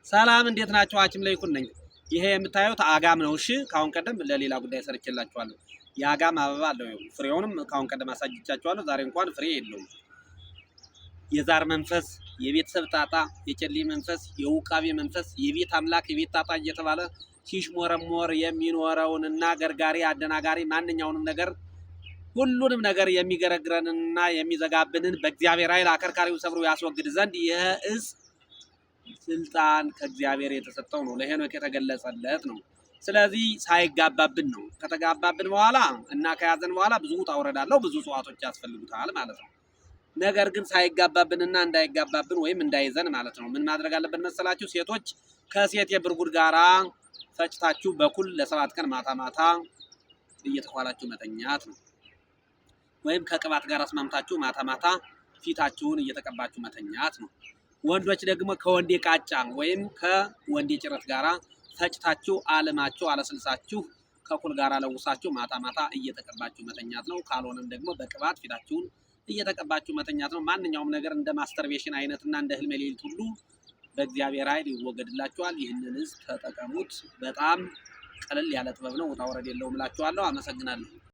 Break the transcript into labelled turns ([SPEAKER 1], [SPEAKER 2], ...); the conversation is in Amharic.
[SPEAKER 1] ሰላም እንዴት ናችሁ? ሐኪም ለይኩን ነኝ። ይሄ የምታዩት አጋም ነው። እሺ ካሁን ቀደም ለሌላ ጉዳይ ሰርቼላችኋለሁ። የአጋም አበባ አለው። ፍሬውንም ካሁን ቀደም አሳጅቻችኋለሁ። ዛሬ እንኳን ፍሬ የለውም። የዛር መንፈስ፣ የቤተሰብ ጣጣ፣ የጨሌ መንፈስ፣ የውቃቤ መንፈስ፣ የቤት አምላክ፣ የቤት ጣጣ እየተባለ ሲሽሞረሞር የሚኖረውንና ገርጋሪ አደናጋሪ ማንኛውንም ነገር ሁሉንም ነገር የሚገረግረንና የሚዘጋብንን በእግዚአብሔር ኃይል አከርካሪው ሰብሮ ያስወግድ ዘንድ ይህ እጽ ስልጣን ከእግዚአብሔር የተሰጠው ነው። ለሄኖክ የተገለጸለት ነው። ስለዚህ ሳይጋባብን ነው። ከተጋባብን በኋላ እና ከያዘን በኋላ ብዙ ውጣ ውረድ አለው። ብዙ እጽዋቶች ያስፈልጉታል ማለት ነው። ነገር ግን ሳይጋባብንና እንዳይጋባብን ወይም እንዳይዘን ማለት ነው ምን ማድረግ አለብን መሰላችሁ? ሴቶች ከሴት የብርጉድ ጋራ ፈጭታችሁ በኩል ለ7 ቀን ማታ ማታ እየተኳላችሁ መተኛት ነው። ወይም ከቅባት ጋር አስማምታችሁ ማታ ማታ ፊታችሁን እየተቀባችሁ መተኛት ነው። ወንዶች ደግሞ ከወንዴ ቃጫ ወይም ከወንዴ ጭረት ጋራ ፈጭታችሁ አለማችሁ አለስልሳችሁ ከኩል ጋራ ለውሳችሁ ማታ ማታ እየተቀባችሁ መተኛት ነው። ካልሆነም ደግሞ በቅባት ፊታችሁን እየተቀባችሁ መተኛት ነው። ማንኛውም ነገር እንደ ማስተርቤሽን አይነትና እንደ ህልም ሌሊት ሁሉ በእግዚአብሔር ኃይል ይወገድላችኋል። ይህንን ተጠቀሙት። በጣም ቀለል ያለ ጥበብ ነው። ውጣ ውረድ የለውም እላችኋለሁ። አመሰግናለሁ።